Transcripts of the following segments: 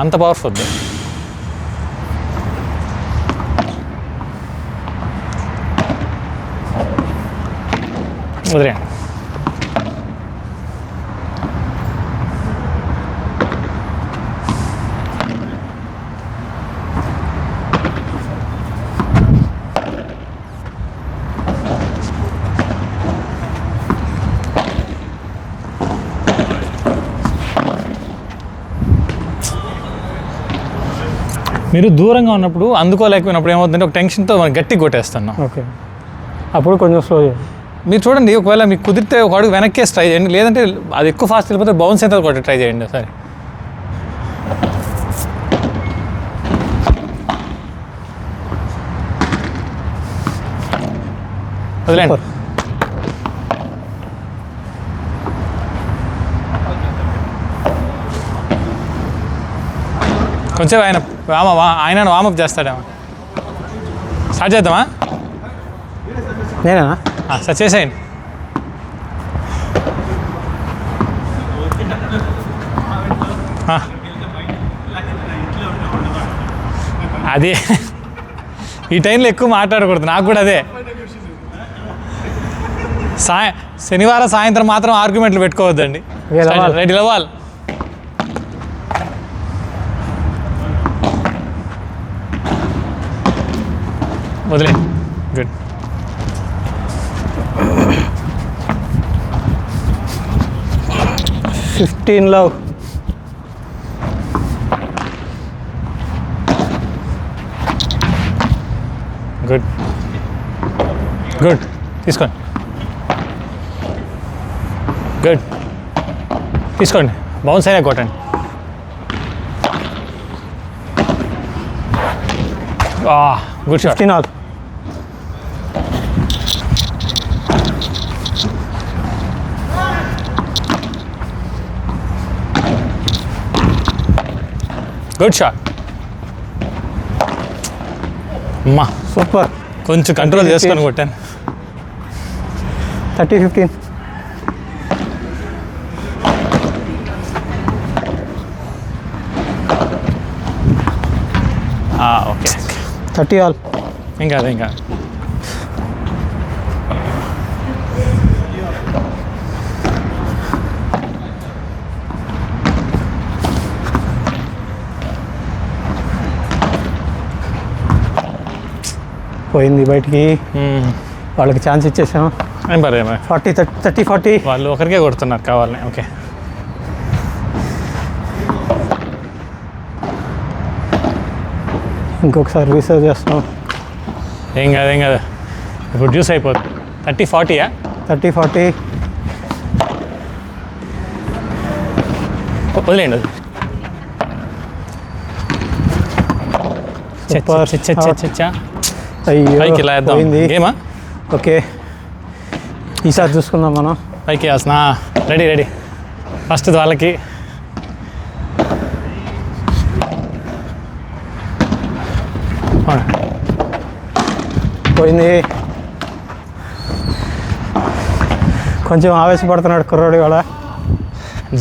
అంత పవర్ఫుల్ వదిలే. మీరు దూరంగా ఉన్నప్పుడు అందుకోలేకపోయినప్పుడు ఏమవుతుందంటే ఒక టెన్షన్తో మనం గట్టిగా కొట్టేస్తున్నాం. ఓకే, అప్పుడు కొంచెం స్లో చేయాలి. మీరు చూడండి, ఒకవేళ మీకు కుదిరితే ఒక అడుగు వెనక్కే ట్రై చేయండి, లేదంటే అది ఎక్కువ ఫాస్ట్ వెళ్ళిపోతే బౌన్స్ అయితే కొట్టి ట్రై చేయండి ఒకసారి. వదిలేండి. కొంచెం ఆయన వామప్ చేస్తాడేమో. స్టార్ట్ చేద్దామా? నేనా సార్ చేసేయండి. అది ఈ టైంలో ఎక్కువ మాట్లాడకూడదు, నాకు కూడా అదే. శనివారం సాయంత్రం మాత్రం ఆర్గ్యుమెంట్లు పెట్టుకోవద్దండి. రెడీ లవాల్. వదిలే. Good. Fifteen love. Good good. తీసుకోండి. గుడ్. తీసుకోండి. బౌన్స్ అయినా కొట్టండి. Good shot. 15 all. Good shot. అమ్మా సూపర్. కొంచెం కంట్రోల్ చేసుకొని కొట్టాను. 30-15. ఓకే. 30 ఆల్. ఇంకా పోయింది బయటికి. వాళ్ళకి ఛాన్స్ ఇచ్చేసాం. ఏం పర్లేదు. 30-40. వాళ్ళు ఒకరికే కొడుతున్నారు కావాలని. ఓకే. ఇంకొకసారి రీసర్వ్ చేస్తున్నాం. ఏం కాదు. ఇప్పుడు జ్యూస్ అయిపోతుంది. 30-40. 30-40. వదిలేండి. పైకి ఇలా వేద్దాం. గేమా? ఓకే, ఈసారి చూసుకుందాం మనం. పైకి వేస్తున్నా. రెడీ. ఫస్ట్ వాళ్ళకి. పోయింది. కొంచెం ఆవేశపడుతున్నాడు కుర్రోడు కూడా.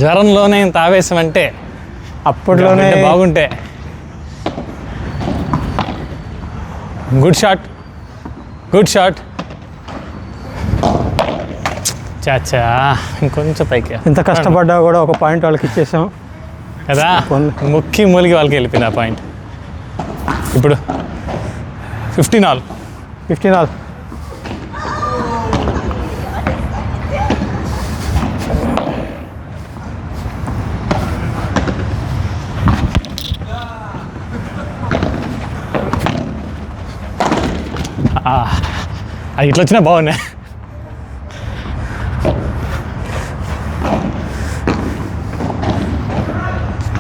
జ్వరంలోనే ఇంత ఆవేశం అంటే అప్పట్లోనే బాగుంటే. Good shot. చాచా ఇంకొంచెం పైకి. ఇంత కష్టపడ్డా కూడా ఒక పాయింట్ వాళ్ళకి ఇచ్చేసాం కదా. ముక్కి మూలికి వాళ్ళకి వెళ్ళిపోయింది ఆ పాయింట్. ఇప్పుడు 15 ఆల్. అది ఇట్లా వచ్చినా బాగున్నాయి.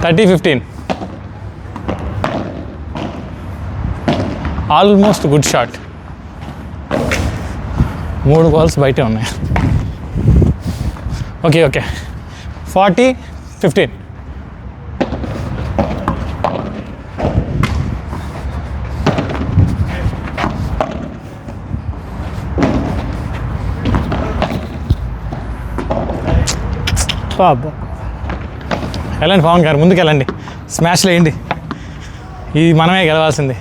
$30-15. Almost good shot. 3 బాల్స్ బయటే ఉన్నాయి. ఓకే. 40-15. వెళ్ళండి పవన్ గారు, ముందుకు వెళ్ళండి. స్మాష్లో వేయండి, ఇది మనమే గెలవాల్సింది.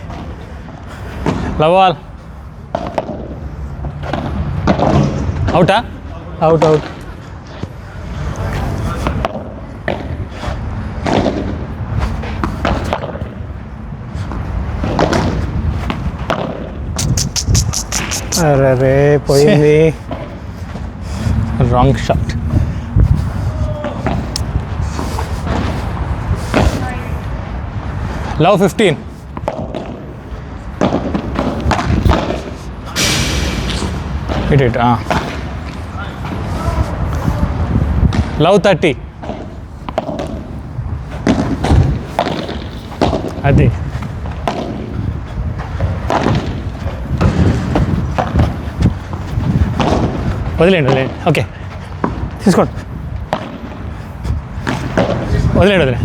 Love all. అవుటా? Out out. అరే పోయింది. Wrong shot. Love 15. It love 30. అది వదిలేండి. ఓకే తీసుకోండి. వదిలేండి.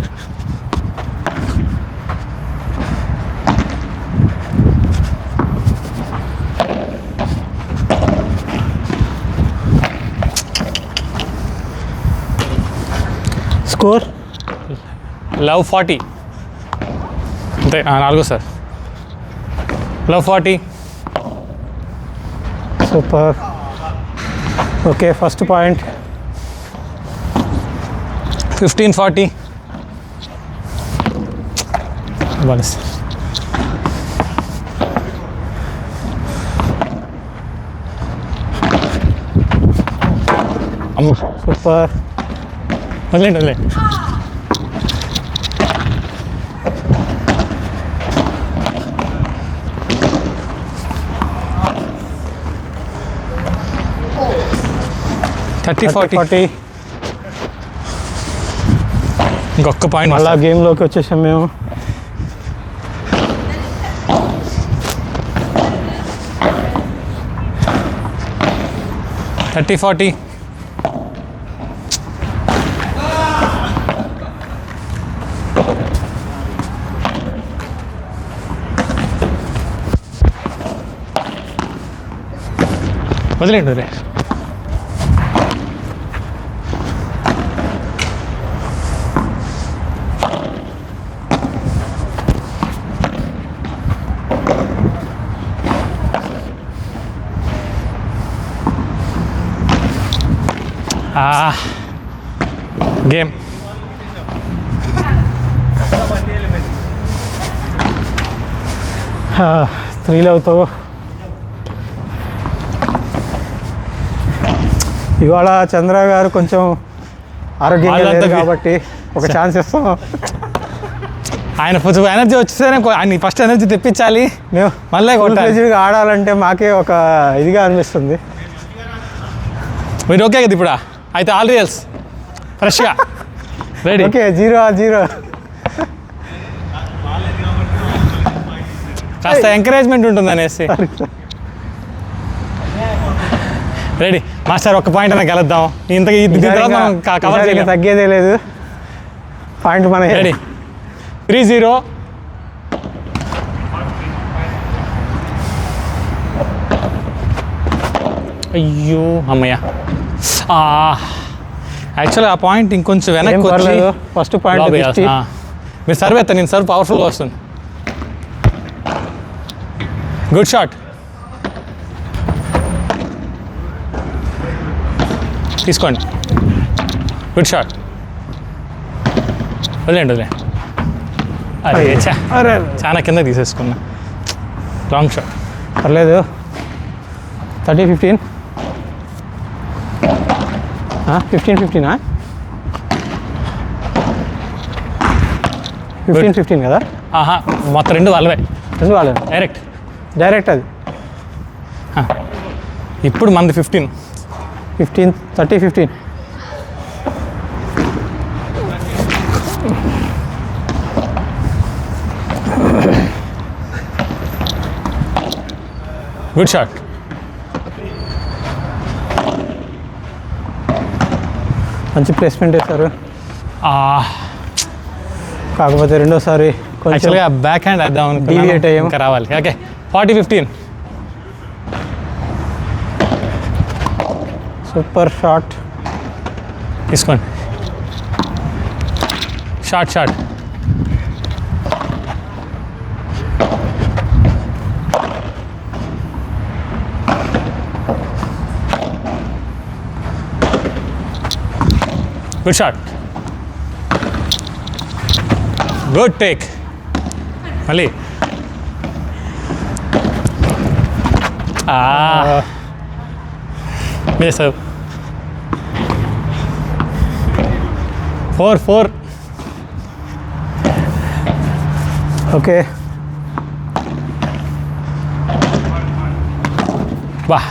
Score love 40. అంతే, 4 sir. Love 40. Super. Okay first point. 15-40. బాలస్. అమ్మ, సూపర్. వదిలేండి. 30-40. ఇంకొక పాయింట్. మళ్ళా గేమ్లోకి వచ్చేసాం మేము. $30-40. వదిలేండి. గేమ్. త్రీలో అవుతావు. ఇవాళ చంద్ర గారు కొంచెం ఆరోగ్యంగా లేదు కాబట్టి ఒక ఛాన్స్ ఇస్తాం. ఆయన కొంచెం ఎనర్జీ వచ్చేసరే ఆయన ఫస్ట్ ఎనర్జీ తెప్పించాలి. మేము మళ్ళీ ఫ్లెడ్జ్డ్గా ఆడాలంటే మాకే ఒక ఇదిగా అనిపిస్తుంది. మీరు ఓకే కదా ఇప్పుడు? అయితే ఆల్ రియల్స్ ఫ్రెష్గా రెడీ. ఓకే 0-0. కాస్త ఎంకరేజ్మెంట్ ఉంటుంది అనేసి. రెడీ మాస్టర్, ఒక్క పాయింట్ అయినా గెలుద్దాం. మనం కవర్ చేయలేదు, తగ్గేదే లేదు. పాయింట్ మన రెడీ. 3-0. అయ్యో అమ్మయ్య. యాక్చువల్గా ఆ పాయింట్ ఇంకొంచెం వెనక్కి వచ్చి ఫస్ట్ పాయింట్ మీరు సర్వ్ ఎత్తా, నేను సర్వ్ పవర్ఫుల్గా వస్తుంది. Good shot. తీసుకోండి. Good shot. వదిలేండి. అరే అరే చాలా కింద తీసేసుకున్నా. Wrong shot. పర్లేదు. 30-15. 15-15 15-15 కదా? మొత్తం రెండు వాళ్ళవే. రెండు వాళ్ళే డైరెక్ట్ అది. ఇప్పుడు మనది 15. 30-15. Good shot. మంచి ప్లేస్మెంట్ వేశారు. కాకపోతే రెండోసారి యాక్చువల్గా బ్యాక్ హ్యాండ్ వేద్దాం డీవియేట్ అయ్యాం. ఇంకా రావాలి. ఓకే 40-15. Super shot. తీసుకోండి. Shot good shot, good take. మళ్ళీ miss. 4 okay. Bah.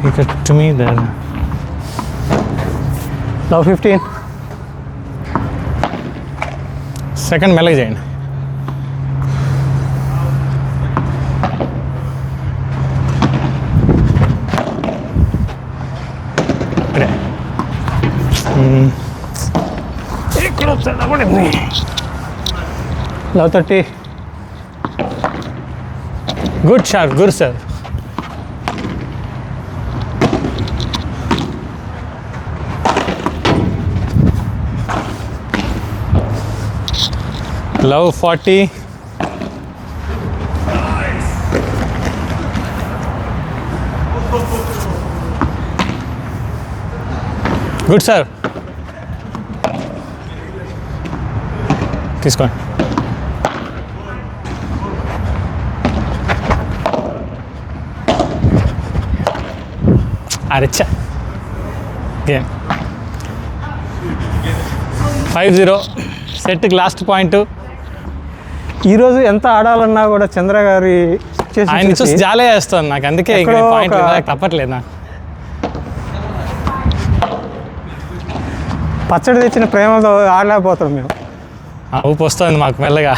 He cut to me there. Now 15. Second మెల్లగా చేయండి. Now 30. Good shot, good serve. Love 40. Good serve. తీసుకోండి. అరెచ్చా. గేమ్ 5-0. సెట్కి లాస్ట్ పాయింట్. ఈరోజు ఎంత ఆడాలన్నా కూడా చంద్ర గారి ఆయన చూసి జాలే వేస్తుంది నాకు, అందుకే పాయింట్ తప్పట్లేదు నాకు. పచ్చడి తెచ్చిన ప్రేమతో ఆడలేకపోతాం మేము. ఊపు వస్తుంది మాకు మెల్లగా.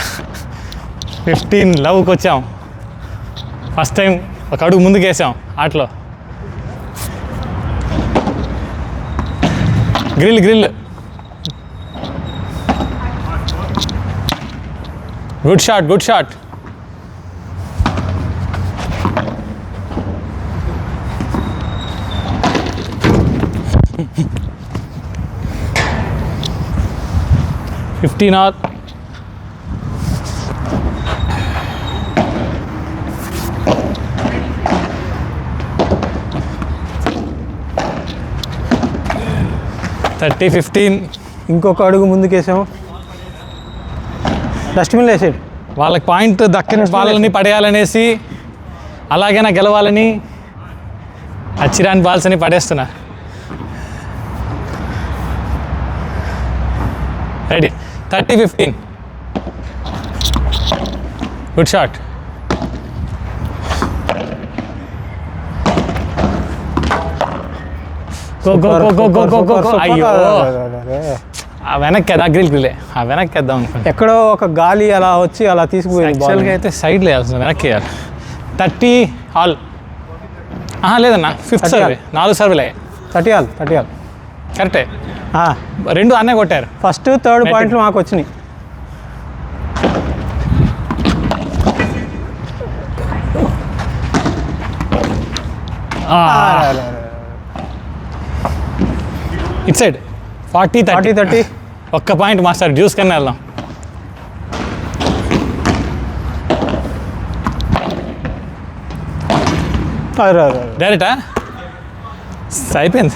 15 లవ్కి వచ్చాం. ఫస్ట్ టైం ఒక అడుగు ముందుకు వేసాం ఆటలో. గ్రిల్. Good shot. $15 30-15. ఇంకొక అడుగు ముందుకేసాము. డస్ట్బిన్ వేసాడు. వాళ్ళకి పాయింట్ దక్కని బాల్ని పడేయాలనేసి, అలాగైనా గెలవాలని అచ్చిరాని బాల్స్ అని పడేస్తున్నా. రెడీ. 30-15. Good shot. గో. అయ్యో, ఆ వెనక్కి గ్రిల్లే ఆ వెనక్కి వేద్దాం అనుకోండి. ఎక్కడో ఒక గాలి అలా వచ్చి అలా తీసుకుపోయింది. యాక్చువల్గా అయితే సైడ్లో వేయాల్సింది, వెనక్కి వేయాలి. 30 ఆల్. లేదన్నా 5th సర్వే, 4 సర్వేలే. 30 ఆల్ కరెక్టే. 2 అన్నే కొట్టారు. ఫస్ట్ 3rd పాయింట్లు మాకు వచ్చినాయి. It side 40-30. ఒక్క పాయింట్ మాస్టర్, జ్యూస్ కన్నా వెళ్దాం. డైరెక్టా అయిపోయింది.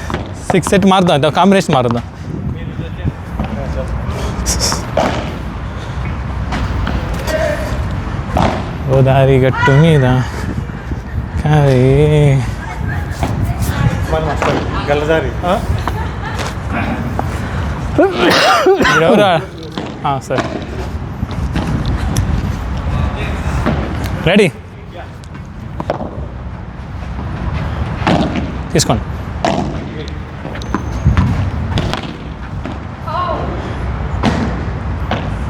6 సెట్ మారుద్దాం, కాంబినేషన్ మారుద్దాం. గోదావరి గట్టు మీద ఎవరా? సరే, రెడీ తీసుకోండి.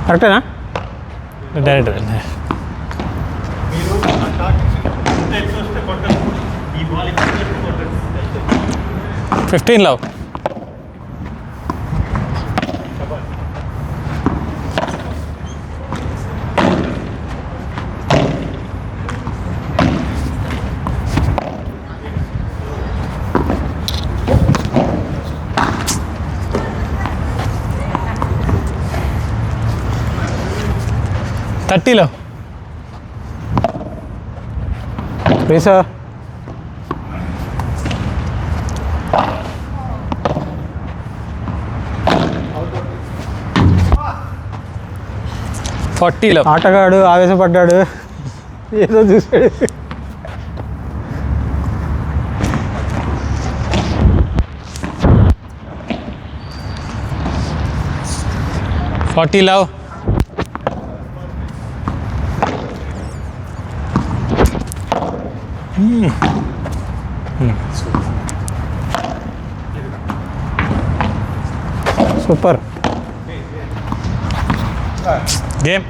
కరెక్టేనా? Direct 15 love. $30. Please sir. 40లో ఆటగాడు ఆవేశపడ్డాడు, ఏదో చూసాడు. Love super. Game.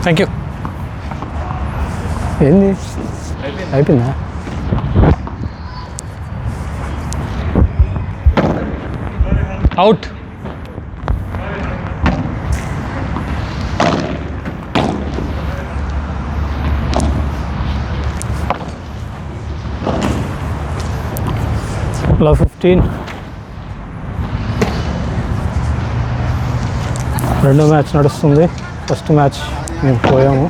Thank you. ఏంది అయిపోయిందా? అవుట్. లవ్ 15. రెండో మ్యాచ్ నడుస్తుంది. ఫస్ట్ మ్యాచ్ మేము పోయాము,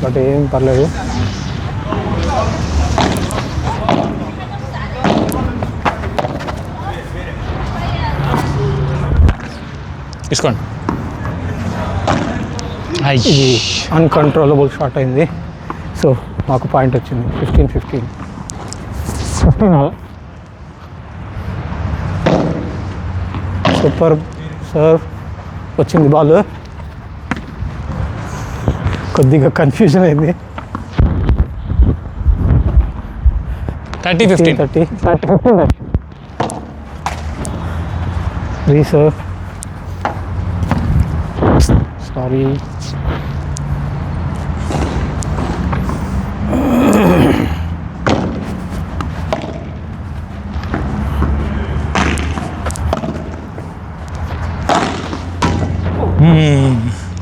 బట్ ఏం పర్లేదు. తీసుకోండి. ఇది అన్కంట్రోలబుల్ షాట్ అయింది, సో మాకు పాయింట్ వచ్చింది. 15-15. సూపర్ సర్వ్ వచ్చింది. బాల్ కొద్దిగా కన్ఫ్యూజన్ అయింది. 30-15. Reserve. Sorry.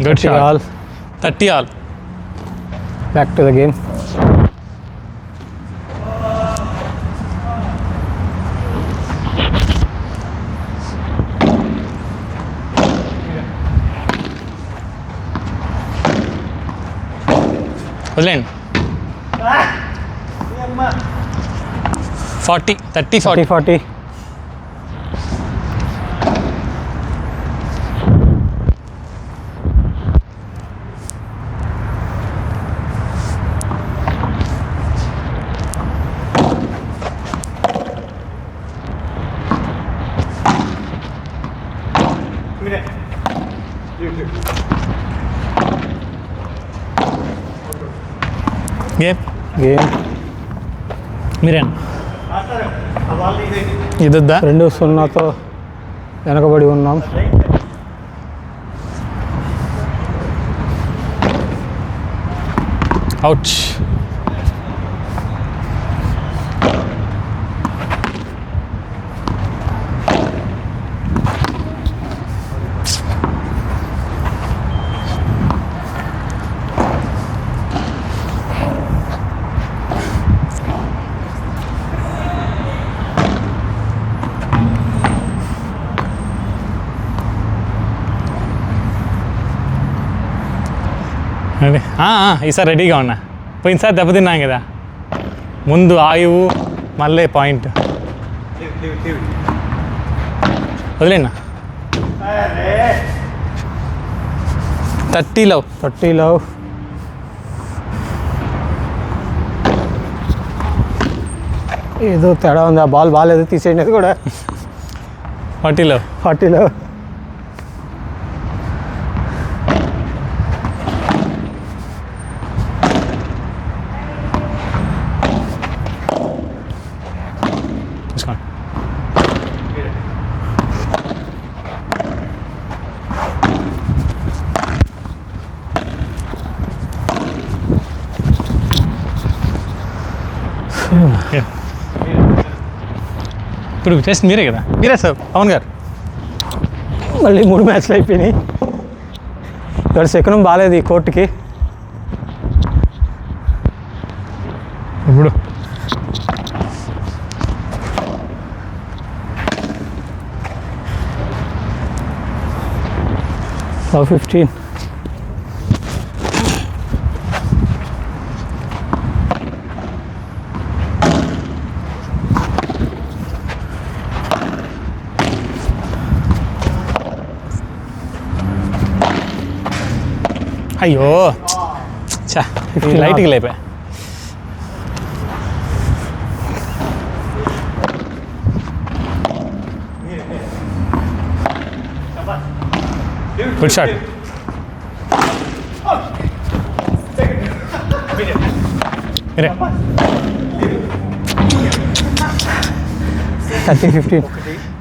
Good shot. All 30 all. Back to the game. వదిలేండి. 30-40. 40. గేమ్. మీరేనా ఇదొద్దా? 2-0తో వెనకబడి ఉన్నాం. అవుట్. అదే ఈసారి రెడీగా ఉన్నా. పోయినసారి దెబ్బతిన్నాం కదా, ముందు ఆయువు మళ్ళీ పాయింట్. వదిలేనా. 30 లవ్. ఏదో తేడా ఉంది, ఆ బాల్ బాగాలేదు, తీసేయండి. అది కూడా 40 లవ్. 40. తీసుకోండి. ఇప్పుడు చేసింది మీరే కదా, మీరే సార్ పవన్ గారు. మళ్ళీ 3 మ్యాచ్లు అయిపోయినాయి. ఇక్కడ సెకండ్ బాగాలేదు ఈ కోర్టుకి. ఇప్పుడు 15. అయ్యో చా లైట్కి లేపా. Good shot. మీరే 30-15.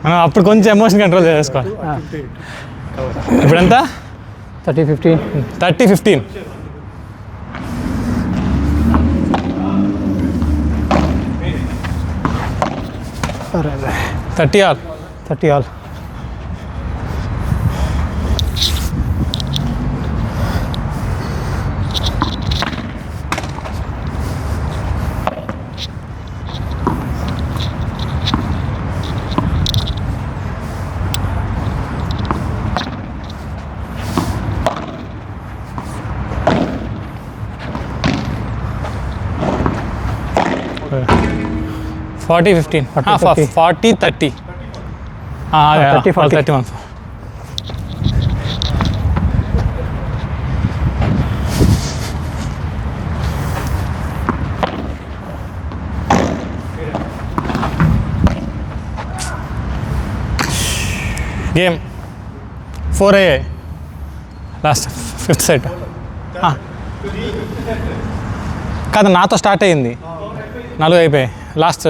మనం అప్పుడు కొంచెం ఎమోషన్ కంట్రోల్ చేసుకోవాలి. ఇప్పుడెంత? 30-15. 30-15. అరే 30 ఆల్. 30 ఆల్. ఫార్టీ 15. 40-30. 31. గేమ్ 4 అయ్యాయి. Last 5th set. కాదు, నాతో స్టార్ట్ అయ్యింది. 4 అయిపోయాయి. లాస్ట్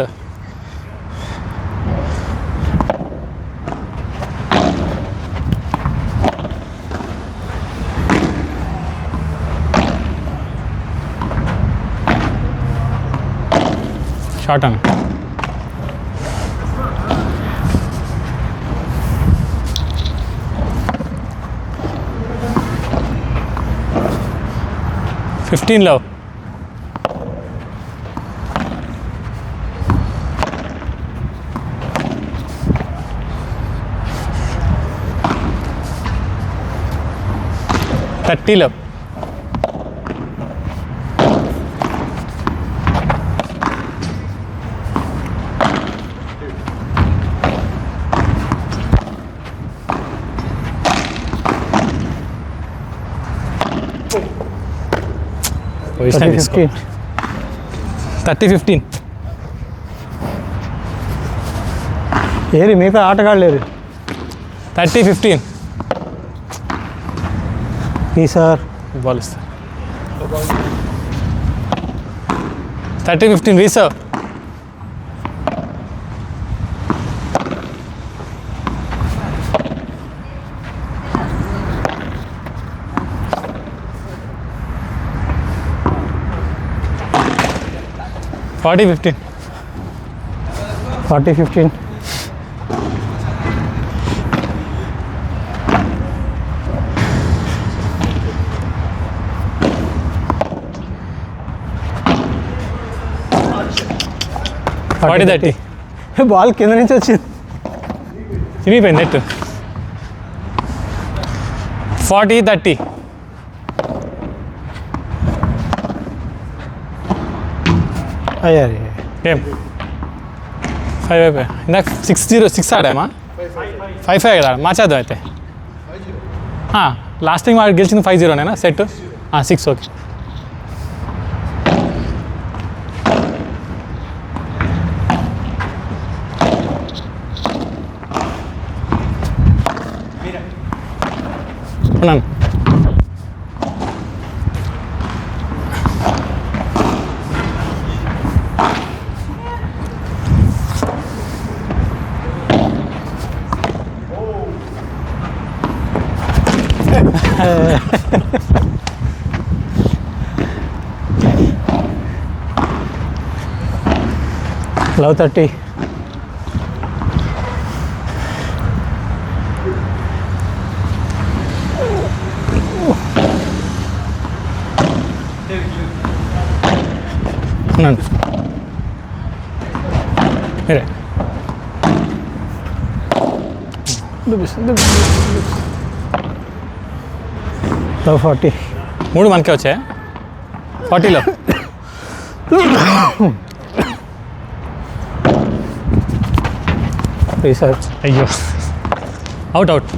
షార్ట్ అని. ఫిఫ్టీన్లో థర్టీలో 30-15. ఏరి మిగతా ఆటగాళ్ళు లేరు. 30-15. ఈ సార్ బాల్ ఇస్తా. 30-15 రీసర్వ్. ఫార్టీ 15. 40-15. ఫార్టీ 30. బాల్ కింద నుంచి వచ్చింది. చినిగిపోయింది నెట్. 40-30. అయ్యా గేమ్ 5 అయిపోయా. ఇందాక 6 ఆడామా? 5 కదా మార్చేద్దాం అయితే. లాస్ట్ టైం వాడు గెలిచింది 5-0నేనా సెట్? 6 ఓకే. ఉన్నాను. లవ్ 30. ఉన్నాను. మీరే లవ్ 40. 3 మనకే వచ్చాయా? 40లో రీసెర్చ్. అయ్యో అవుట్.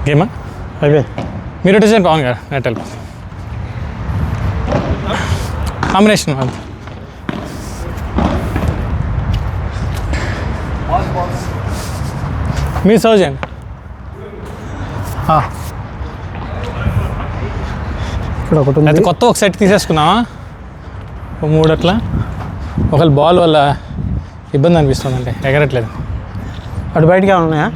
గేమా అయిపోయింది. మీరు వచ్చేసాను పవన్ గారు నెట్ వెళ్ళి కాంబినేషన్ అది మీరు సర్వ్ చేయండి. ఇక్కడ ఒకటి ఉంది. అయితే కొత్త ఒక సెట్ తీసేసుకున్నావా? ఓ 3 అట్లా. ఒకవేళ బాల్ వల్ల ఇబ్బంది అనిపిస్తుందంటే ఎగరట్లేదు. అటు బయటికి ఏమైనా ఉన్నాయా?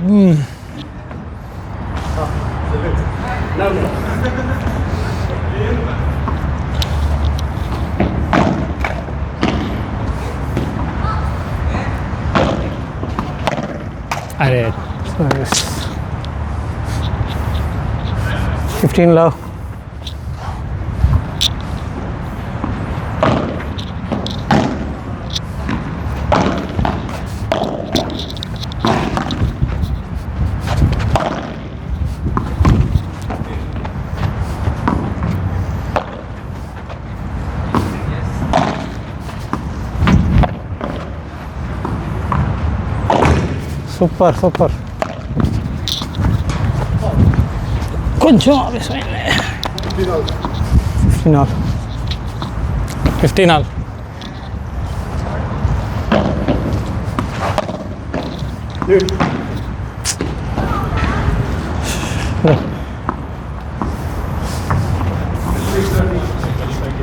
అరే 15 సూపర్ సూపర్. కొంచెం ఆవేశమైంది. 15 ఆల్.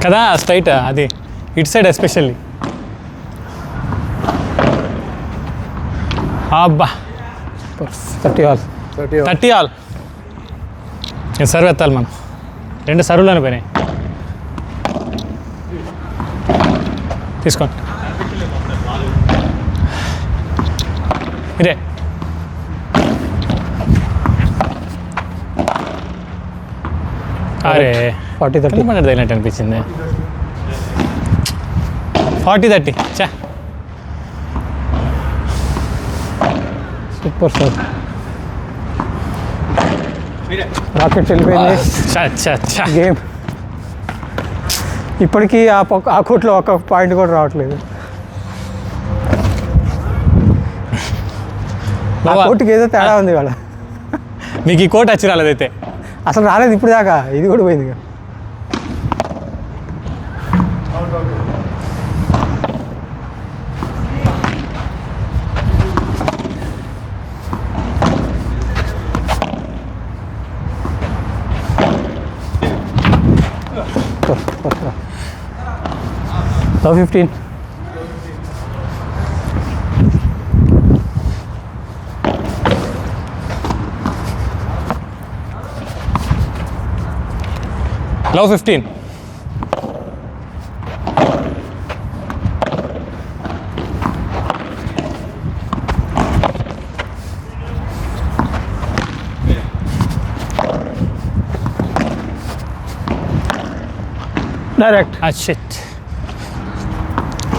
కదా స్ట్రైట్ అది ఇటు సైడ్ ఎస్పెషల్లీ. అబ్బా 30 ఆల్. 30 ఆల్. సర్వ్ ఎత్తాలి మనం. 2 సర్వ్లోనే పోయినాయి. తీసుకోండి ఇదే. అరే 40-30 మనకు తగినట్టు అనిపించింది. 40-30 చా. Super sir. రాకెట్ వెళ్ళిపోయింది. చా చా చా. గేమ్ ఇప్పటికీ ఆ కోట్లో ఒక పాయింట్ కూడా రావట్లేదు. ఆ కోర్టుకి ఏదో తేడా ఉంది వాళ్ళ. మీకు ఈ కోట్ వచ్చి రాలేదైతే అసలు రాలేదు ఇప్పుడు దాకా. ఇది కూడా పోయింది ఇక. Love 15. Love 15. Direct. Ah shit.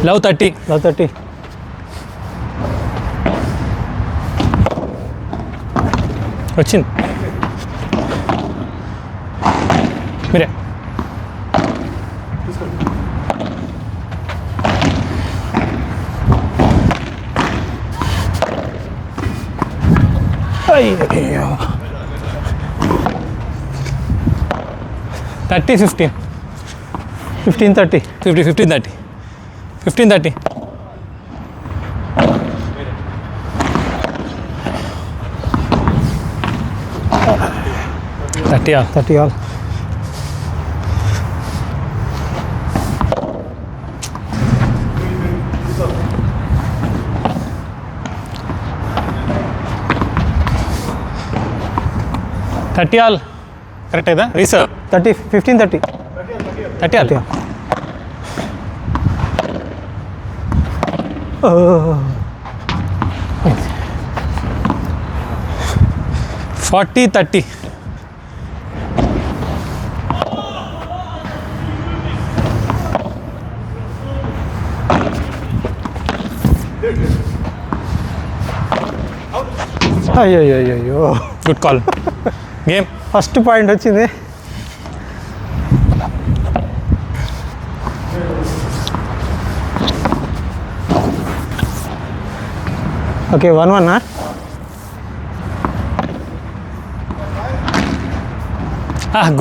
Love 30. Love 30. వచ్చింది మీరే. అయ్యో 30-15. 15-30. 15-30. 15-30. Thirty all. 30 all. Thirty all. Correct है ना? Reserve. 30, 15-30. 30 all. 30 all. Oh. 40-30. అయ్యో good call. Game first point వచ్చింది. ఓకే 1-1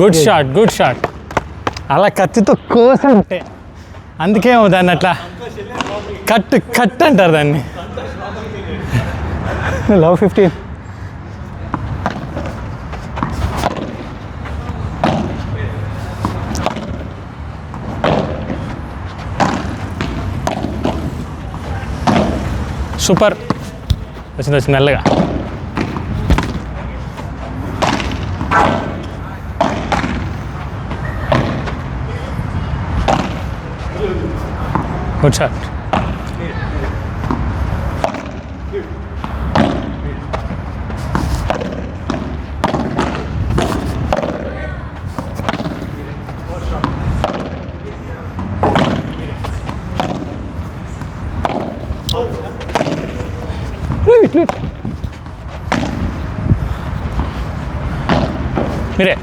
గుడ్ షాట్ అలా కత్తితో కోసంటే అందుకే దాన్ని అట్లా కట్ అంటారు దాన్ని. లవ్ 15. సూపర్ వచ్చింది మెల్లగా. Good shot. మీరే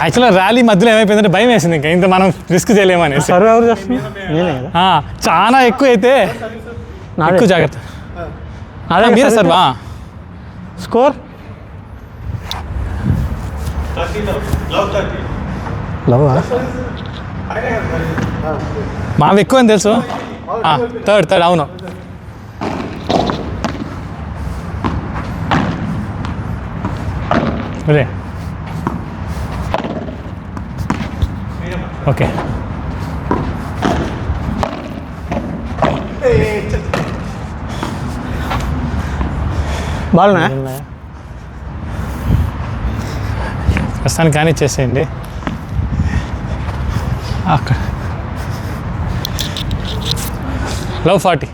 యాక్చువల్గా ర్యాలీ మధ్యలో ఏమైపోయిందంటే భయం వేసింది, ఇంకా ఇంత మనం రిస్క్ చేయలేమనేసి. సర్వ్ ఎవరు చేస్తున్నా? నేనే కదా. చాలా ఎక్కువ అయితే ఎక్కువ జాగ్రత్త. మీరే సార్ స్కోర్ లవ్ మావి ఎక్కువ అని తెలుసు. థర్డ్ అవును. అదే ఓకే. బాల్నా ప్రస్తుతానికి కానీ చేసేయండి. అక్కడ లవ్ 40.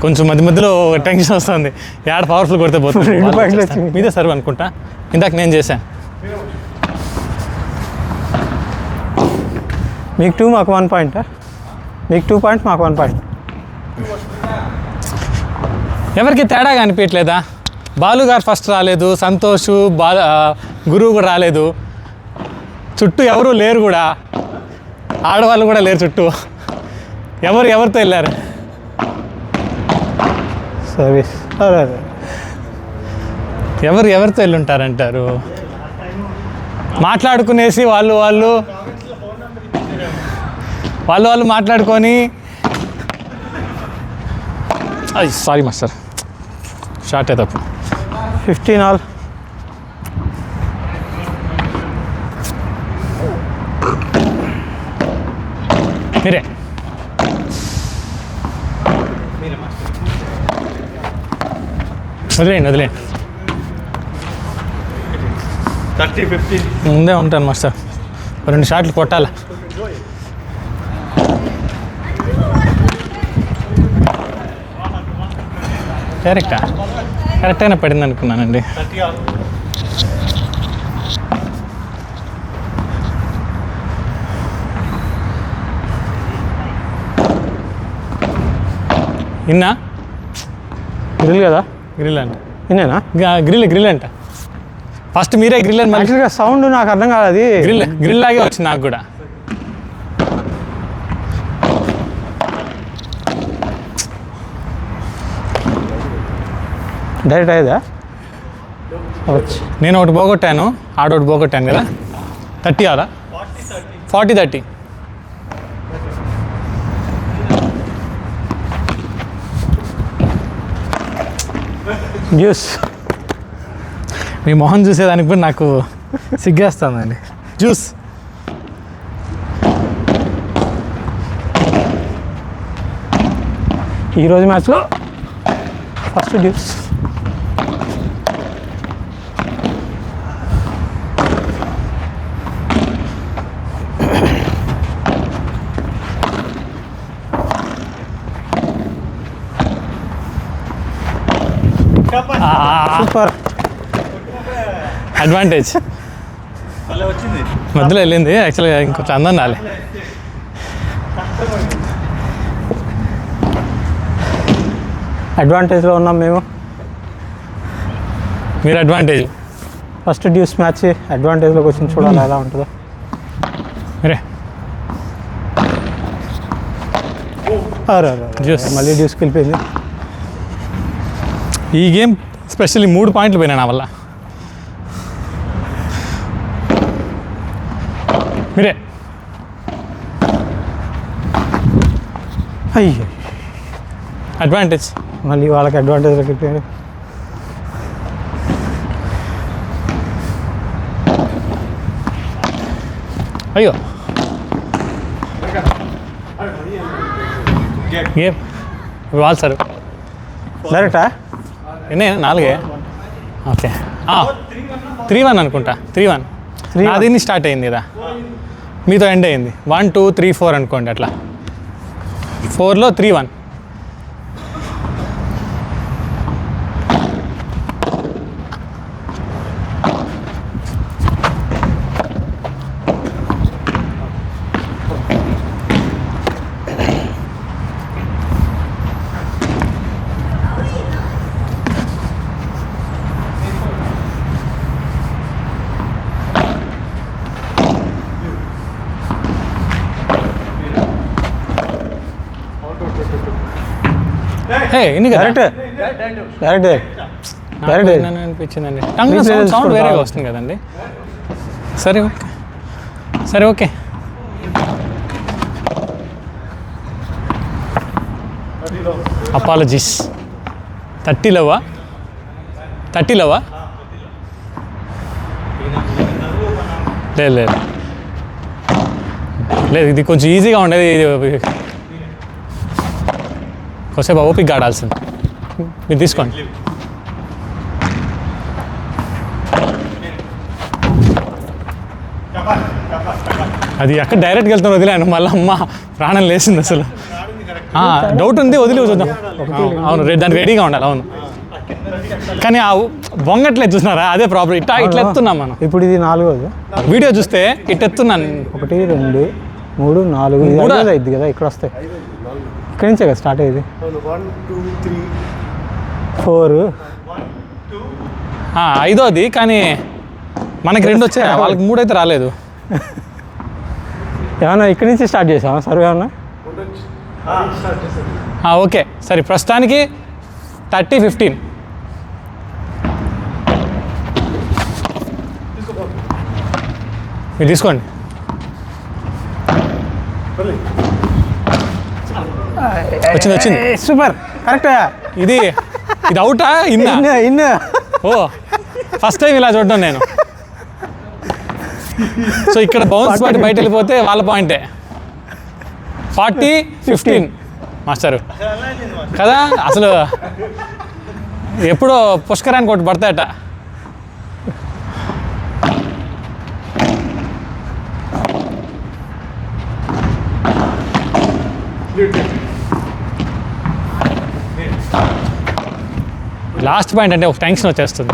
కొంచెం మధ్యలో టెన్షన్ వస్తుంది, యాడ పవర్ఫుల్ కొడితే పోతుంది. మీదే సర్వ్ అనుకుంటా, ఇందాక నేను చేశాను. మీకు 2 మాకు 1 పాయింట్. మీకు 2 పాయింట్స్ మాకు 1 పాయింట్. ఎవరికి తేడాగా అనిపించట్లేదా? బాలు గారు ఫస్ట్ రాలేదు, సంతోష్ గురువు కూడా రాలేదు, చుట్టూ ఎవరు లేరు కూడా, ఆడవాళ్ళు కూడా లేరు చుట్టూ. ఎవరితో వెళ్ళారు? సర్వీస్ ఎవరితో వెళ్ళి ఉంటారంటారు? మాట్లాడుకునేసి వాళ్ళు మాట్లాడుకొని. సారీ మాస్టర్, షార్ట్ అయితే తప్పు. 15 ఆల్. మీరే వదిలేండి. 30-15 ముందే ఉంటాను మాస్టర్, 2 షాట్లు కొట్టాలి. కరెక్ట్గానే పడింది అనుకున్నానండి. ఇన్నా గ్రిల్ కదా? గ్రిల్ అంట. ఇన్నేనా? గ్రిల్ అంట. ఫస్ట్ మీరే గ్రిల్ అని యాక్చువల్గా సౌండ్ నాకు అర్థం కాదు. అది గ్రిల్ లాగే వచ్చింది నాకు కూడా. డైరెక్ట్ అయ్యేదా? నేను ఒకటి పోగొట్టాను, ఆడొకటి పోగొట్టాను కదా. 30 అలా 40-30. జ్యూస్. మీ మొహం చూసేదానికి కూడా నాకు సిగ్గేస్తుందండి. జ్యూస్. ఈరోజు మ్యాచ్లో ఫస్ట్ జ్యూస్. సూపర్. అడ్వాంటేజ్ మళ్ళీ వచ్చింది. మధ్యలో వెళ్ళింది యాక్చువల్గా ఇంకొంచెం అందం రాలే. అడ్వాంటేజ్లో ఉన్నాం మేము. మీరు అడ్వాంటేజ్. ఫస్ట్ డ్యూస్ మ్యాచ్ అడ్వాంటేజ్లోకి వచ్చింది, చూడాలి ఎలా ఉంటుందో. మీరే డ్యూస్. మళ్ళీ డ్యూస్కి వెళ్ళిపోయింది. ఈ గేమ్ స్పెషల్లీ 3 పాయింట్లు పోయినా నా వల్ల. మీరే అయ్యో, అడ్వాంటేజ్. మళ్ళీ వాళ్ళకి అడ్వాంటేజ్లోకి వెళ్ళిపోయారు. అయ్యో గేమ్ వాళ్ళు సార్ డైరెక్టా? ఎన్నే 4 ఓకే 3-1 అనుకుంటా. 3-1 నాది స్టార్ట్ అయింది కదా, మీతో ఎండ్ అయింది. 1 2 3 4 అనుకోండి. అట్లా 4లో 3-1. ఎన్ని కదా డైరెక్ట్ అనిపించిందండి. టంగ్ సౌండ్ వేరేగా వస్తుంది కదండి. సరే ఓకే, సరే ఓకే. అపాలజీస్. 30లోవా లేదు లేదు లేదు, ఇది కొంచెం ఈజీగా ఉండేది. ఇది కొద్దిసేపు ఓపిక ఆడాల్సింది. మీరు తీసుకోండి. అది ఎక్కడ డైరెక్ట్గా వెళ్తాను వదిలేను, మళ్ళీ అమ్మ ప్రాణం లేచింది అసలు. డౌట్ ఉంది, వదిలి చూద్దాం. అవును, దానికి రెడీగా ఉండాలి. అవును, కానీ ఆ బొంగట్లేదు చూసినారా, అదే ప్రాబ్లం. ఇట్లా ఎత్తున్నాం మనం. ఇప్పుడు ఇది 4వ వీడియో చూస్తే ఇట్ ఎత్తున్నాను. 1 2 3 4 ఇది కదా, ఇక్కడ వస్తాయి. ఇక్కడి నుంచే కదా స్టార్ట్ అయ్యేది. 1 2 3 4 5వది, కానీ మనకి 2 వచ్చాయి, వాళ్ళకి 3 అయితే రాలేదు. ఏమన్నా ఇక్కడి నుంచి స్టార్ట్ చేసామా సర్వే ఏమన్నా? ఓకే సరే, ప్రస్తుతానికి 30-15. మీరు తీసుకోండి. వచ్చింది. Super, correct. ఇది అవుటా ఇన్న ఓ ఫస్ట్ టైం ఇలా చూడడం నేను. సో ఇక్కడ బౌన్స్ పాటి బయట వెళ్ళిపోతే వాళ్ళ పాయింటే. 40-15 మాస్టరు కదా. అసలు ఎప్పుడో పుష్కరానికి ఒకటి పడతాయట. లాస్ట్ పాయింట్ అంటే ఒక టెన్షన్ వచ్చేస్తుంది.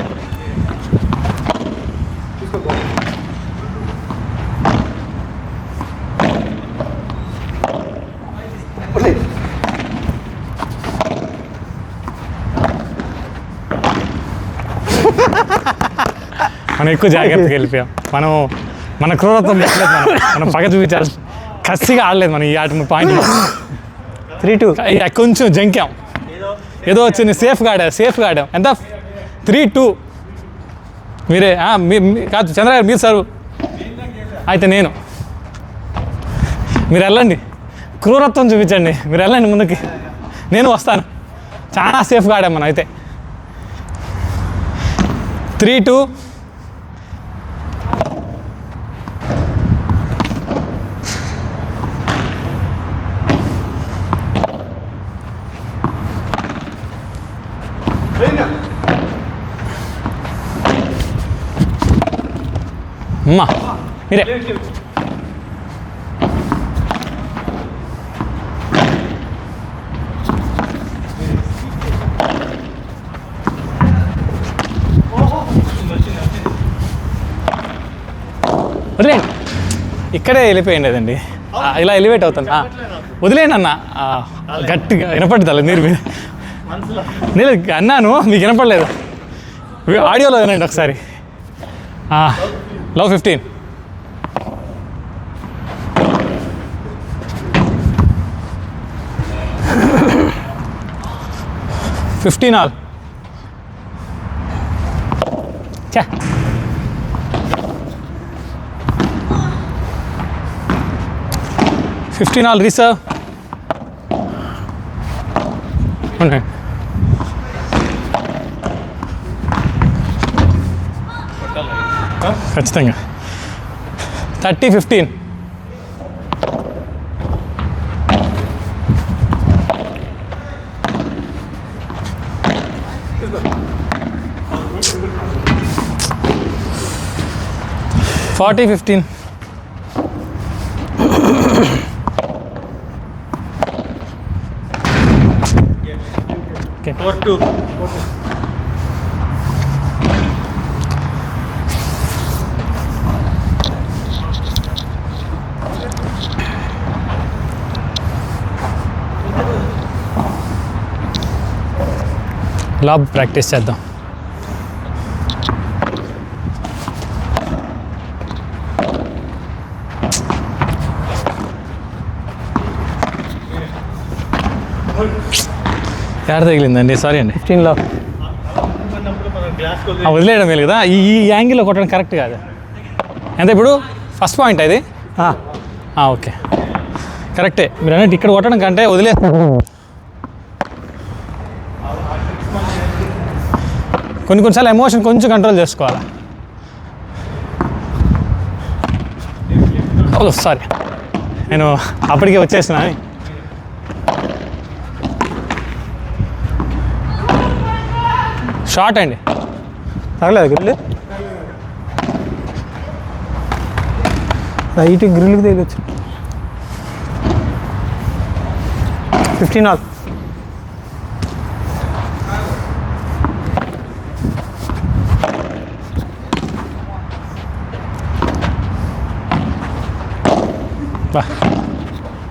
మనం ఎక్కువ జాగ్రత్తగా వెళ్ళిపోయాం. మన క్రూరత్వం పెట్టలేదు. మనం పగ చూపించాలి, కసిగా ఆడలేదు మనం ఈ ఆట. పాయింట్ 3-2 కొంచెం జంకాం, ఏదో వచ్చింది. సేఫ్గా ఆడాం. ఎంత 3-2. మీరే కాదు చంద్ర గారు, మీరు సర్వ్ అయితే నేను. మీరు వెళ్ళండి, క్రూరత్వం చూపించండి. మీరు వెళ్ళండి ముందుకి, నేను వస్తాను. చాలా సేఫ్గా ఆడాం మనం అయితే. 3-2. అమ్మా మీరే. వదిలేండి, ఇక్కడే వెళ్ళిపోయింది అదండి. ఇలా ఎలివేట్ అవుతుంది. వదిలేండి అన్న, గట్టిగా వినపడుతుంది మీరు నేను అన్నాను, మీకు వినపడలేదు. ఆడియోలో వినండి ఒకసారి. లవ్ 15. ఆల్. చా 15 ఆల్ రీసర్వ్. ఉన్నాయి ఖచ్చితంగా. 30-15. Forty 15. Okay. 4-2. లాబ్ ప్రాక్టీస్ చేద్దాం. ఎక్కడ తగిలిందండి? సారీ అండి. 15లో వదిలేయడం మేలు కదా. ఈ యాంగిల్లో కొట్టడం కరెక్ట్ కాదు. ఎంత ఇప్పుడు ఫస్ట్ పాయింట్ అది? ఓకే, కరెక్టే. మీరు అన్నట్టు ఇక్కడ కొట్టడం కంటే వదిలే. కొన్నిసార్లు ఎమోషన్ కొంచెం కంట్రోల్ చేసుకోవాలి. సారీ, నేను అప్పటికే వచ్చేసిన. షార్ట్ అండి, తగలేదు గ్రిల్. ఇటు గ్రిల్కి తగిలొచ్చు. 15 ఆల్. బా,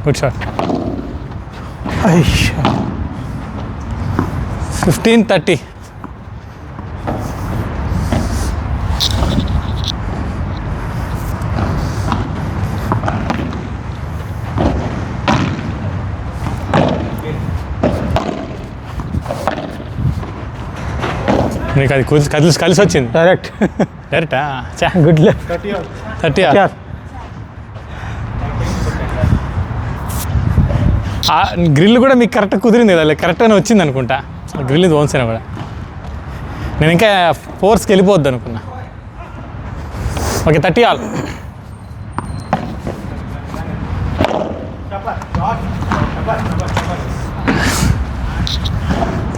గుడ్ షాట్. 15-30. నీకు అది కలిసి వచ్చింది డైరెక్టా? Good luck. 30. గ్రిల్ కూడా మీకు కరెక్ట్ కుదిరింది కదా, కరెక్ట్గానే వచ్చింది అనుకుంటా. గ్రిల్ ఇది ఓన్సైనా కూడా. నేను ఇంకా ఫోర్స్కి వెళ్ళిపోవద్దు అనుకున్నా. Okay, 30 all.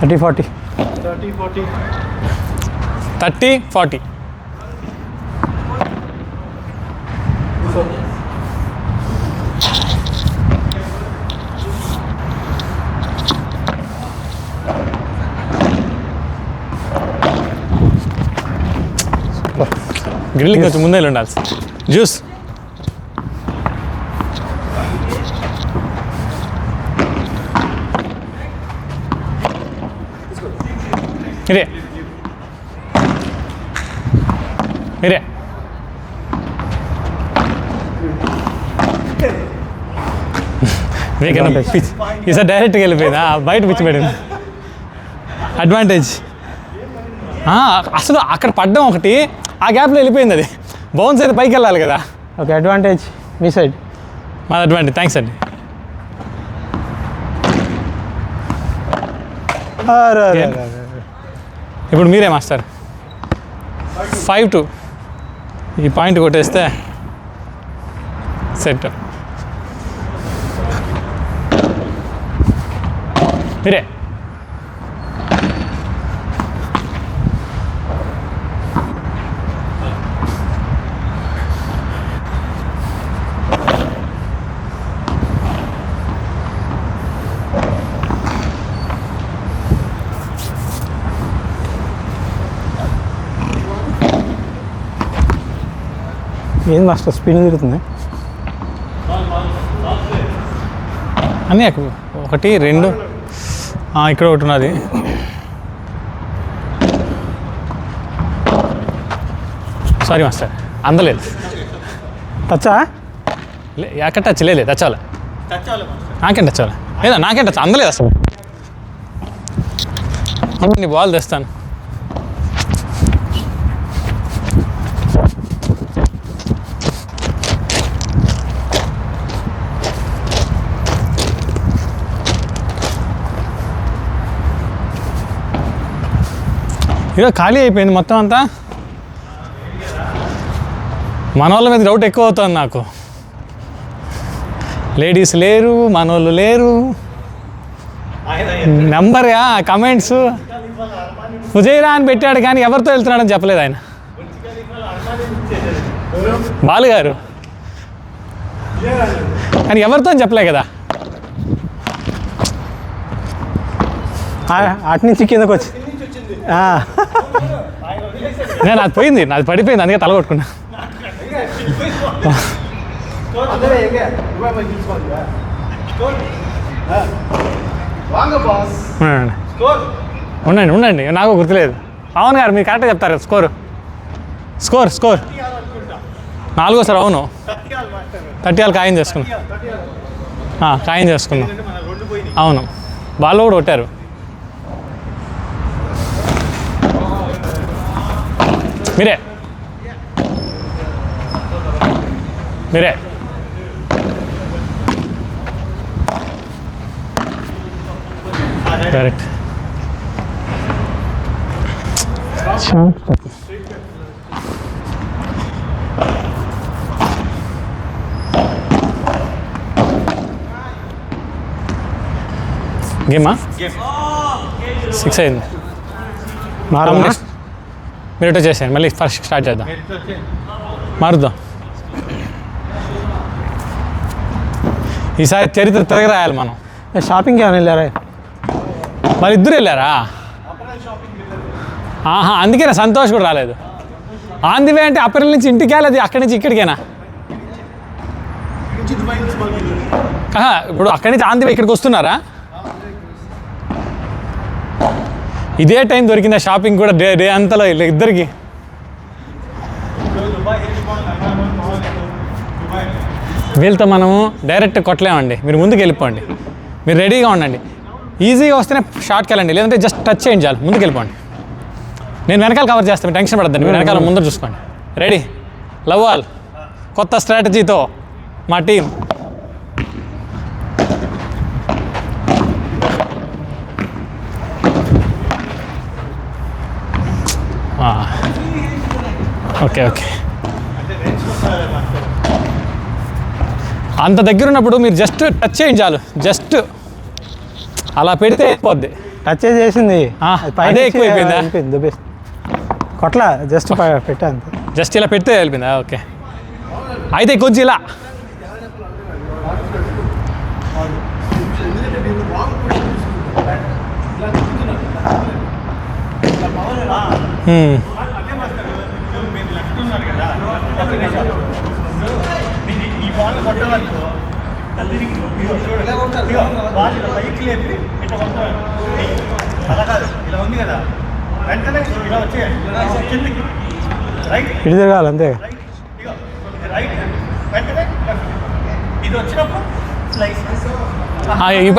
థర్టీ 40. 30-40. గ్రిల్కి కొంచెం ముందే ఉండాలి. జ్యూస్ మీరే పిచ్ ఈసారి డైరెక్ట్గా వెళ్ళిపోయిందా? బయట పిచ్చి పడింది. అడ్వాంటేజ్. అసలు అక్కడ పడ్డం ఒకటి, ఆ గ్యాప్లో వెళ్ళిపోయింది. అది బౌన్స్ అయితే పైకి వెళ్ళాలి కదా. ఓకే, అడ్వాంటేజ్ మీ సైడ్. మా అడ్వాంటేజ్. థ్యాంక్స్ అండి. ఇప్పుడు మీరే మాస్టర్. 5-2. ఈ పాయింట్ కొట్టేస్తే సెట్. మీరే. ఏం మాస్టర్ స్పిన్ తిరుగుతుంది. అన్నీ ఒకటి రెండు ఇక్కడ ఒకటి ఉన్నది. సారీ మాస్టర్, అందలేదు. టచ్చా ఎక్కడ టచ్ లేదు, టచ్ అవ్వాలి. నాకేం టచ్ అవ్వాలి లేదా, నాకేం టచ్ అందలేదు అసలు. నీ బాల్ తెస్తాను. ఈరోజు ఖాళీ అయిపోయింది మొత్తం అంతా. మన వాళ్ళ మీద డౌట్ ఎక్కువ అవుతుంది నాకు. లేడీస్ లేరు, మనోళ్ళు లేరు. నెంబర్ కమెంట్స్ ఉజైరా అని పెట్టాడు కానీ ఎవరితో వెళ్తున్నాడని చెప్పలేదు ఆయన. బాలు గారు కానీ ఎవరితో అని చెప్పలే కదా. అటు నుంచి కిందకు వచ్చి నేను అది పోయింది, నాది పడిపోయింది, అందుకే తల కొట్టుకున్నా. ఉండండి ఉండండి, నాకు గుర్తులేదు. అవును గారు మీరు కరెక్ట్గా చెప్తారు కదా. Score 4 sir. అవును 30 ఖాయం చేసుకున్నాం. ఖాయం చేసుకున్నాం. అవును బాల్లో కూడా కొట్టారు. మీరే కరెక్ట్. గేమా 6 అయింది. మీరు ఇటో చేసేయండి, మళ్ళీ ఫస్ట్ స్టార్ట్ చేద్దాం. మారుద్దాం. ఈసారి చరిత్ర తిరగ రాయాలి మనం. షాపింగ్కి ఏమైనా వెళ్ళారా? మరి ఇద్దరు వెళ్ళారా? అందుకేనా సంతోష్ కూడా రాలేదు. ఆన్ ది వే అంటే అప్పటి నుంచి ఇంటికి వెళ్ళదు, అక్కడి నుంచి ఇక్కడికేనా? ఇప్పుడు అక్కడి నుంచి ఆన్ ది వే ఇక్కడికి వస్తున్నారా? ఇదే టైం దొరికిందా షాపింగ్ కూడా? డే అంతలో ఇద్దరికి. వీళ్ళతో మనము డైరెక్ట్ కొట్టలేమండి. మీరు ముందుకు వెళ్ళిపోండి, మీరు రెడీగా ఉండండి. ఈజీగా వస్తేనే షార్ట్కి వెళ్ళండి, లేదంటే జస్ట్ టచ్ చేయండి చాలు. ముందుకు వెళ్ళిపోండి, నేను వెనకాల కవర్ చేస్తాను, టెన్షన్ పడద్దండి. మీరు వెనకాల ముందర చూసుకోండి. Ready, love all. కొత్త స్ట్రాటజీతో మా టీం. ఓకే అంత దగ్గర ఉన్నప్పుడు మీరు జస్ట్ టచ్ చేయండి చాలు. జస్ట్ అలా పెడితే అయిపోద్ది. టచ్ చేసింది అదే ఎక్కువైపోయిందా? కొట్లా జస్ట్ పెట్టా అంతే. జస్ట్ ఇలా పెడితే వెళ్ళిపోయిందా? ఓకే అయితే కొంచెం ఇలా ఇటు తిరగాలి అంతే.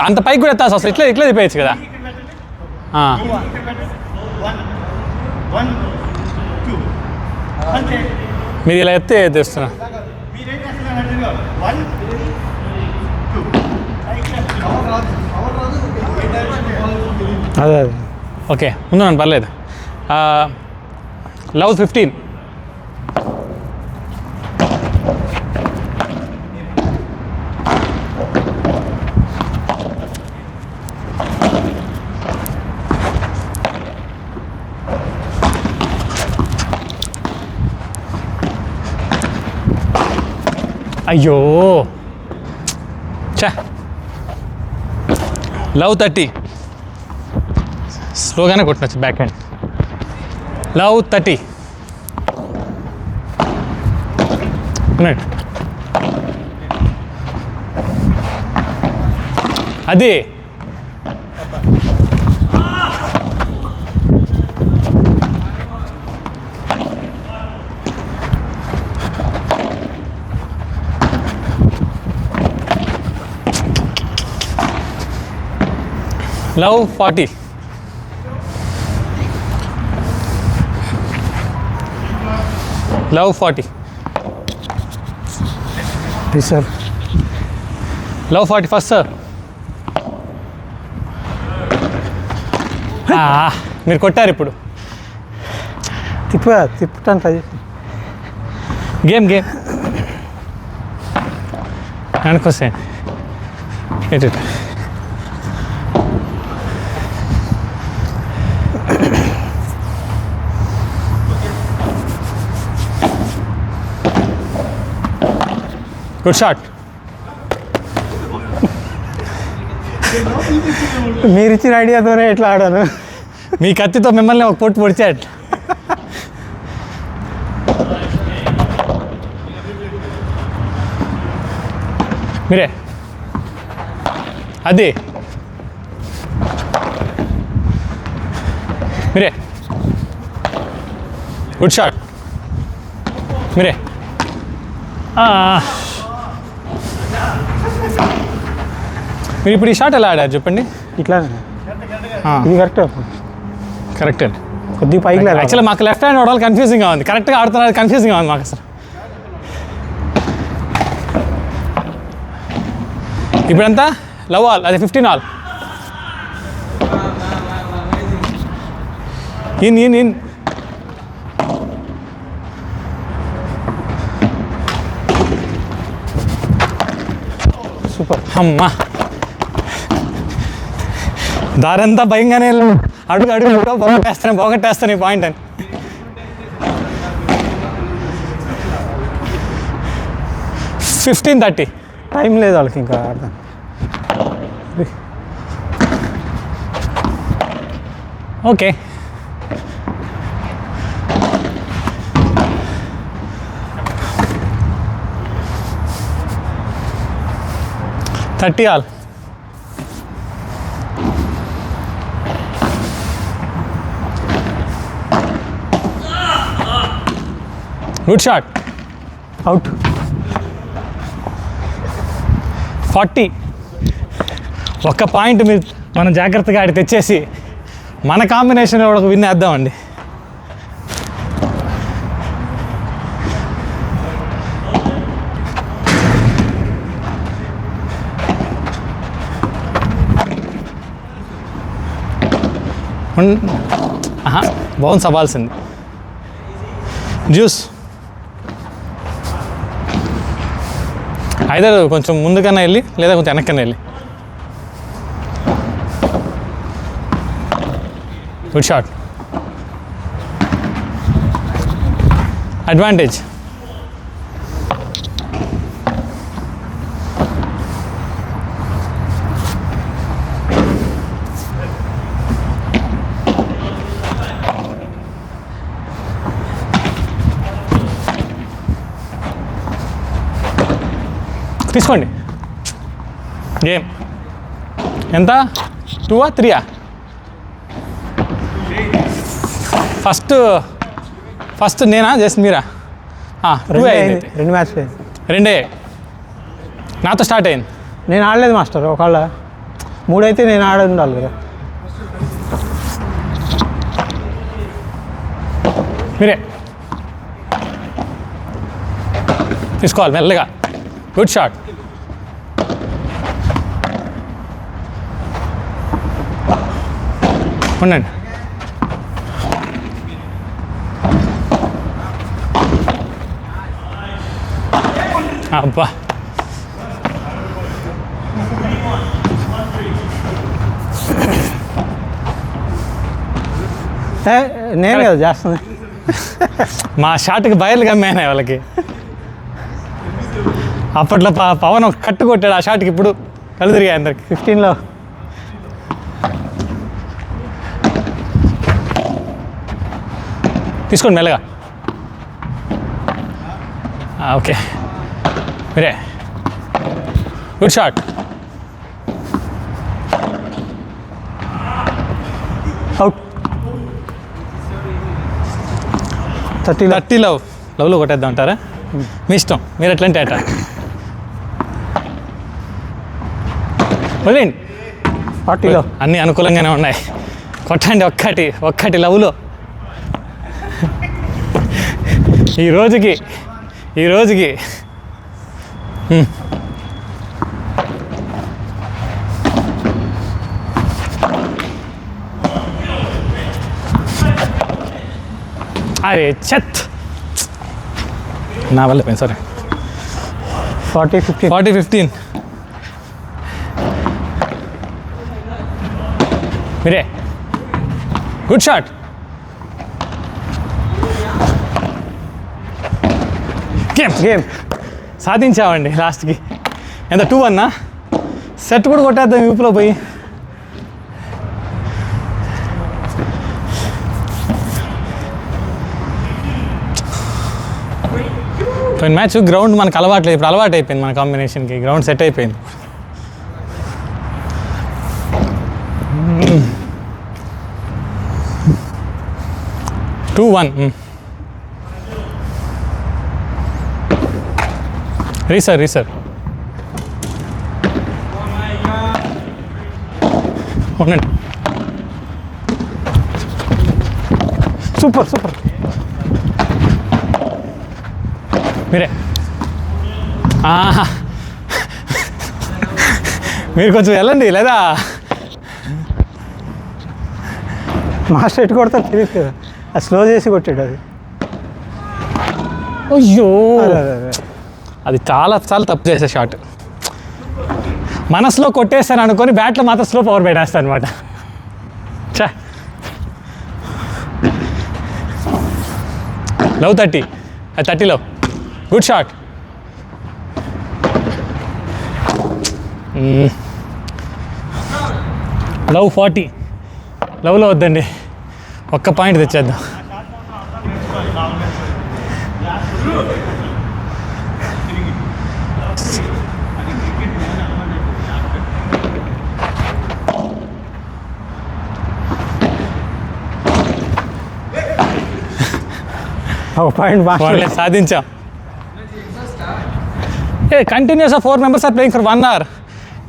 అంత పైకి కూడా ఎత్తాల్సి వస్తుంది. ఇట్లా తిప్పేయచ్చు కదా. మీరు ఇలా ఎత్తే తెస్తున్నా. అదే ఓకే ముందు నన్ను పర్లేదు. లవ్ 15. అయ్యో చా. లవ్ 30. స్లోగానే కొట్టచ్చు బ్యాక్ హ్యాండ్. లవ్ 30. ఉండండి. అది love 40. Love 40. Sir love 40 first sir. మీరు కొట్టారు ఇప్పుడు. తిప్పుతాను ట్రై చేసి. గేమ్ వెనకొస్తే ఎటు గుడ్ షాట్. మీరు ఇచ్చిన ఐడియాతోనే ఎట్లా ఆడాను. మీ కత్తితో మిమ్మల్ని ఒక పొట్టు పొడిచాడు. మీరే అది మీరే గుడ్ షాట్. మీరే మీరు ఇప్పుడు ఈ షాట్ ఎలా ఆడారు చెప్పండి. ఇట్లా ఇది కరెక్ట్ కరెక్ట్ అండి. కొద్దిగా పైకి లేదు. యాక్చువల్లీ మాకు లెఫ్ట్ హ్యాండ్ ఆడాలి కన్ఫ్యూజింగ్గా ఉంది. కరెక్ట్గా ఆడుతున్నారు కన్ఫ్యూజింగ్గా ఉంది మాకు అసలు. ఇప్పుడంతా లవ్ ఆల్, అది 15 ఆల్. In super. అమ్మా దారంతా భయంగానే అడుగు పోగొట్టేస్తాను ఈ పాయింట్ అని. ఫిఫ్టీన్ 30. టైం లేదు వాళ్ళకి ఇంకా ఆడదాం. Okay. Thirty all. Good shot. Out. 40. ఒక్క పాయింట్ మీరు మనం జాగ్రత్తగా ఆడి తెచ్చేసి మన కాంబినేషన్ ఒక విన్ వేద్దామండి. బౌన్స్ అవ్వాల్సింది. జ్యూస్ ఐదర్ కొంచెం ముందుకన్నా వెళ్ళి లేదా కొంచెం వెనక్కన్నా వెళ్ళి. Good shot. అడ్వాంటేజ్. తీసుకోండి. గేమ్ ఎంత? 2 3? ఫస్ట్ నేనా జస్ట్ మీరా? 2 అయింది. 2 మ్యాచ్ 2 నాతో స్టార్ట్ అయింది. నేను ఆడలేదు మాస్టర్. ఒకవేళ 3 అయితే నేను ఆడ ఉండాలి కదా. మీరే తీసుకోవాలి మెల్లగా. Good shot. ఉండండి. అబ్బా నేను కదా చేస్తుంది. మా షాట్కి బయలు కమ్మాయి వాళ్ళకి. అప్పట్లో పవన్ ఒక కట్టు కొట్టాడు ఆ షాట్కి. ఇప్పుడు కళ్ళు తిరిగాయి అందరికి. 15లో తీసుకోండి మెల్లగా. ఓకే మీరే గుడ్ షాట్. అవుట్. 30 30 లవ్లో కొట్టేద్దాం అంటారా? మీ ఇష్టం, మీరు ఎట్లంటే అట్లా వదిలేండి. 40 అన్నీ అనుకూలంగానే ఉన్నాయి. కొట్టండి ఒక్కటి లవ్లో. ఈ రోజుకి అరే చెత్ నా వల్ల పోయింది. సారీ. 40-15. 40-15 మీరే గుడ్ షాట్. గేమ్ సాధించామండి లాస్ట్కి. ఎంత 2-1 సెట్ కూడా కొట్టేద్దాం యూపులో పోయి. పోయిన మ్యాచ్ గ్రౌండ్ మనకు అలవాట్లేదు, ఇప్పుడు అలవాటు అయిపోయింది మన కాంబినేషన్కి. గ్రౌండ్ సెట్ అయిపోయింది. టూ వన్ రీసర్ ఉండండి. సూపర్ మీరే మీరు కొంచెం వెళ్ళండి, లేదా మాస్టర్ ఎటు కొడతా తెలియదు కదా, అది స్లో చేసి కొట్టాడు అది. అయ్యో అదే. అది చాలా తప్పు చేసే షాట్. మనసులో కొట్టేస్తాను అనుకొని బ్యాట్లో మాత్రం స్లో పవర్ పెట్టేస్తాను అనమాట. చా లవ్ 30 అది 30 లవ్. Good shot. లవ్ 40 లవ్లో వద్దండి, ఒక్క పాయింట్ తెచ్చేద్దాం. ఒక పాయింట్ వాళ్ళే సాధించాం. A continuous 4 members are playing for 1 hour.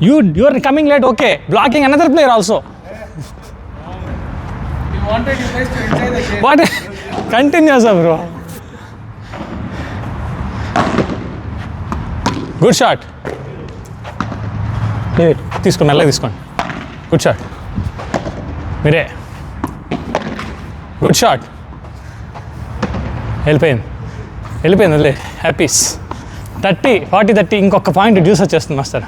You are coming late, okay. Blocking another player also. We wanted you guys to enjoy the game. What? Continuous, bro. Good shot. తీసుకోండి, మెల్లగా తీసుకోండి. Good shot. మీరే good shot. వెళ్ళిపోయింది వదిలే. Happies 40-30 ఇంకొక point dues వచ్చేస్తుంది master.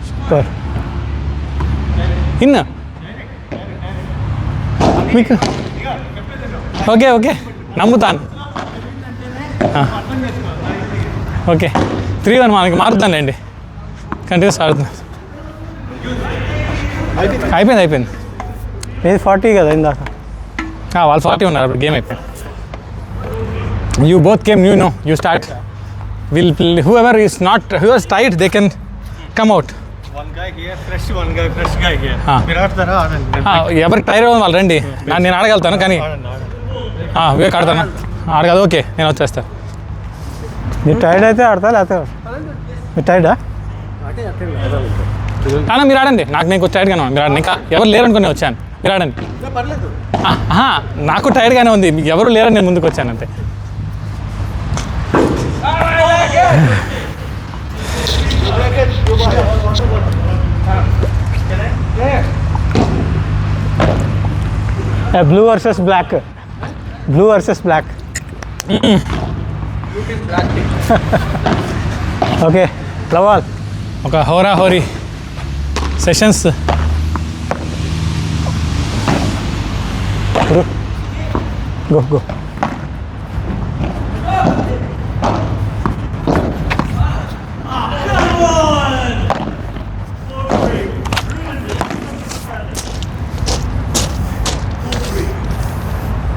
Super. ఇన్న మీకు ఓకే నమ్ముతాను. ఓకే 3-1 మనకి మారుతానులేండి. కంటిన్యూస్ ఆడుతున్నాను. అయిపోయింది. ఇది 40 కదా ఇందాక. వాళ్ళు 40 ఉన్నారు అప్పుడు. గేమ్ అయిపోయింది. You both came you start. whoever is tight they can come out. One guy here, one guy here. మీరు ఆడతారా? ఆడండి. ఎవరికి టైర్ అవ్వదు వాళ్ళు రండి. నేను ఆడగలుగుతాను కానీ వివేక్ ఆడతాను. ఆడగదు. ఓకే నేను వచ్చేస్తాను. మీరు టైర్డ్ అయితే ఆడతా, లేకపోతే మీరు టైర్డా? కానీ మీరు ఆడండి. నేను కొంచెం టైర్డ్గానే ఉంది. మీరు ఆడండి. ఇంకా ఎవరు లేరనుకుని వచ్చాను. మీరు ఆడండి. నాకు టైర్డ్గానే ఉంది. మీకు ఎవరు లేరని నేను ముందుకు వచ్చాను అంతే. Blue versus black. ఓకే లవాల్. ఒక హోరీ సెషన్స్. గో